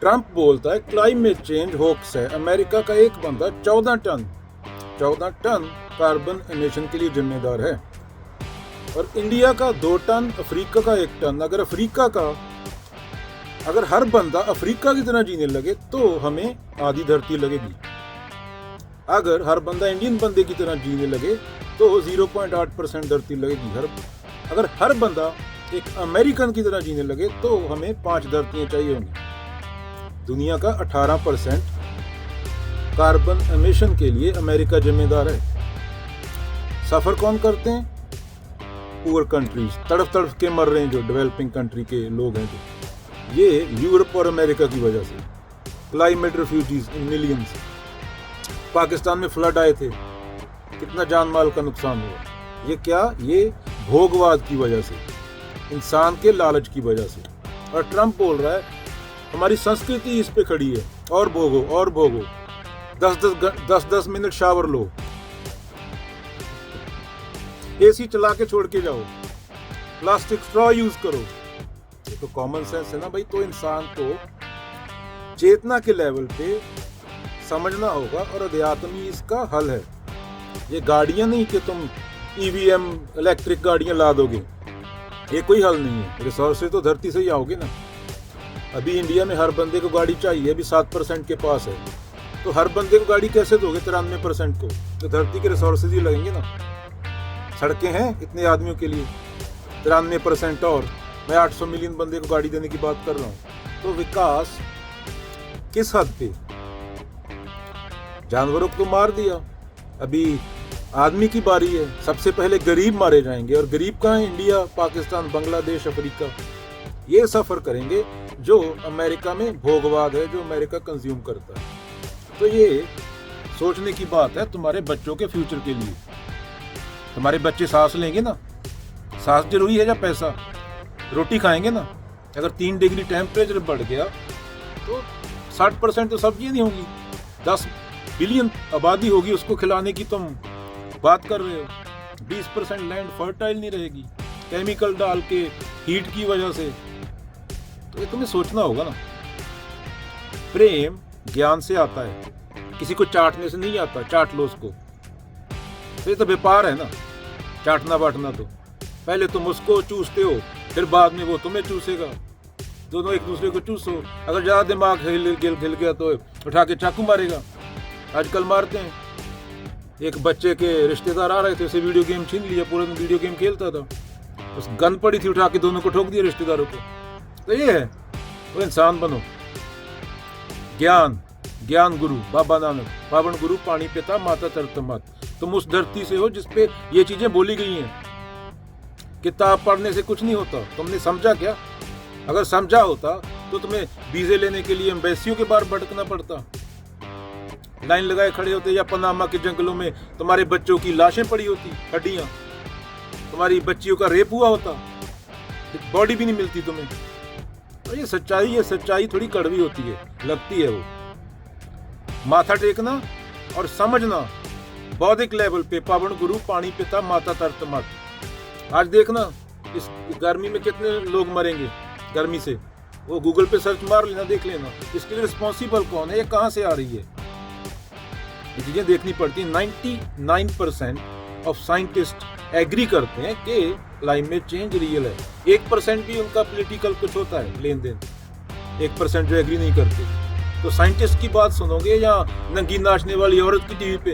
Trump बोलता है climate change hoax है। अमेरिका का एक बंदा 14 टन कार्बन एमिशन के लिए जिम्मेदार है और इंडिया का 2 टन, अफ्रीका का 1 टन। अगर हर बंदा अफ्रीका की तरह जीने लगे तो हमें आधी धरती लगेगी। अगर हर बंदा इंडियन बंदे की तरह जीने लगे तो 0.8% धरती लगेगी। अगर हर बंदा एक अमेरिकन की तरह जीने लगे तो हमें 5 धरतियां चाहिए होंगी। दुनिया का 18% कार्बन एमिशन के लिए अमेरिका जिम्मेदार है। सफर कौन करते हैं? पुअर कंट्रीज, तड़प तड़प के मर रहे हैं जो डेवलपिंग कंट्री के लोग हैं, जो ये यूरोप और अमेरिका की वजह से। Climate refugees in millions. Pakistan में फ्लड आए थे, कितना जान माल का नुकसान हुआ। ये क्या? ये भोगवाद की वजह से, इंसान के लालच की वजह से। और ट्रंप बोल रहा है हमारी संस्कृति इस पे खड़ी है, और भोगो और भोगो। 10 मिनट शावर लो, एसी चला के छोड़ के जाओ, प्लास्टिक स्ट्रॉ यूज करो। ये तो कॉमन सेंस है ना भाई। तो इंसान को चेतना के लेवल पे समझना होगा और अध्यात्म ही इसका हल है। ये गाड़ियां नहीं कि तुम ईवीएम इलेक्ट्रिक गाड़ियां ला दोगे, ये कोई हल नहीं है। रिसोर्सेज तो धरती से ही आओगे ना। अभी इंडिया में हर बंदे को गाड़ी चाहिए, अभी 7% के पास है, तो हर बंदे को गाड़ी कैसे दोगे 93% को? तो धरती के रिसोर्सेज ही लगेंगे ना। सड़कें हैं इतने आदमियों के लिए, 93% और मैं 800 मिलियन बंदे को गाड़ी देने की बात कर रहा हूँ। तो विकास किस हद पे? जानवरों को मार दिया, अभी आदमी की बारी है। सबसे पहले गरीब मारे जाएंगे, और गरीब कहाँ है? India, Pakistan, Bangladesh, Africa. ये सफर करेंगे जो अमेरिका में भोगवाद है, जो अमेरिका कंज्यूम करता है। तो ये सोचने की बात है तुम्हारे बच्चों के फ्यूचर के लिए। तुम्हारे बच्चे सांस लेंगे ना? सांस जरूरी है या पैसा? रोटी खाएंगे ना? अगर 3 डिग्री टेम्परेचर बढ़ गया तो 60% तो सब्जियां नहीं होंगी। 10 बिलियन आबादी होगी, उसको खिलाने की तुम बात कर रहे हो। 20% लैंड फर्टाइल नहीं रहेगी, केमिकल डाल के, हीट की वजह से। तो ये तुम्हें सोचना होगा ना। प्रेम ज्ञान से आता है, किसी को चाटने से नहीं आता। चाट लो उसको। तो ये तो व्यापार है ना, चाटना बांटना। तो पहले तुम उसको चूसते हो, फिर बाद में वो तुम्हें चूसेगा। दोनों एक दूसरे को चूसो। अगर ज्यादा दिमाग हिल गया तो उठा के चाकू मारेगा। आजकल मारते हैं। एक बच्चे के रिश्तेदार आ रहे थे, उसे वीडियो गेम छीन लिया, पूरे दिन वीडियो गेम खेलता था, उस गन पड़ी थी, उठा के दोनों को ठोक दिया रिश्तेदारों को। तो ये है, तो इंसान बनो। ज्ञान गुरु बाबा नानक, पावन गुरु पानी पिता माता तरत मत। तुम उस धरती से हो जिसपे ये चीजें बोली गई हैं। किताब पढ़ने से कुछ नहीं होता। तुमने समझा क्या? अगर समझा होता तो तुम्हें वीजे लेने के लिए एम्बेसियों के बाहर भटकना पड़ता, लाइन लगाए खड़े होते, या पनामा के जंगलों में तुम्हारे बच्चों की लाशें पड़ी होती, हड्डियां, तुम्हारी बच्चियों का रेप हुआ होता, बॉडी भी नहीं मिलती तुम्हें। तो ये सच्चाई थोड़ी कड़वी होती है, लगती है वो। माथा टेकना और समझना बौद्धिक लेवल पे, पावन गुरु पानी पिता माता तरत मत। आज देखना इस गर्मी में कितने लोग मरेंगे गर्मी से। वो गूगल पे सर्च मार लेना, देख लेना इसके लिए रिस्पॉन्सिबल कौन है, ये कहाँ से आ रही है। ये चीजें देखनी पड़ती है। 99% ऑफ साइंटिस्ट एग्री करते हैं कि क्लाइमेट चेंज रियल है। 1% भी उनका पॉलिटिकल कुछ होता है लेन देन, 1% जो एग्री नहीं करते। तो साइंटिस्ट की बात सुनोगे या नंगी नाचने वाली औरत की टीवी पे,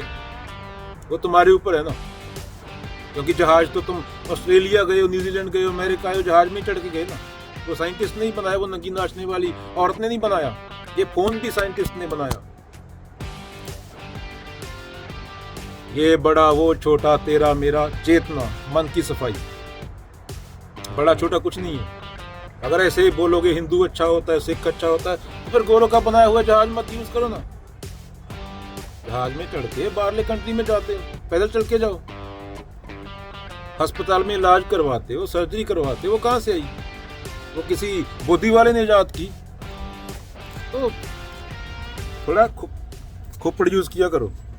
वो तुम्हारे ऊपर है ना। क्योंकि जहाज तो तुम ऑस्ट्रेलिया गए हो, न्यूजीलैंड गए हो, अमेरिका आए हो, जहाज में चढ़ के गए ना। वो साइंटिस्ट ने ही बनाया, वो नंगी नाचने वाली औरत ने नहीं बनाया। ये फोन भी साइंटिस्ट ने बनाया। ये बड़ा वो छोटा तेरा मेरा, चेतना, मन की सफाई। बड़ा छोटा कुछ नहीं है। अगर ऐसे ही बोलोगे हिंदू अच्छा होता है, सिख अच्छा होता है, तो फिर गोरों का बनाया हुआ जहाज मत यूज करो ना। जहाज में चढ़ के बाहरले कंट्री में जाते हो, पैदल चल के जाओ। अस्पताल में इलाज करवाते हो, सर्जरी करवाते हो, वो कहाँ से आई? वो किसी बुद्धि वाले ने इजाद की। तो थोड़ा खोपड़ यूज किया करो।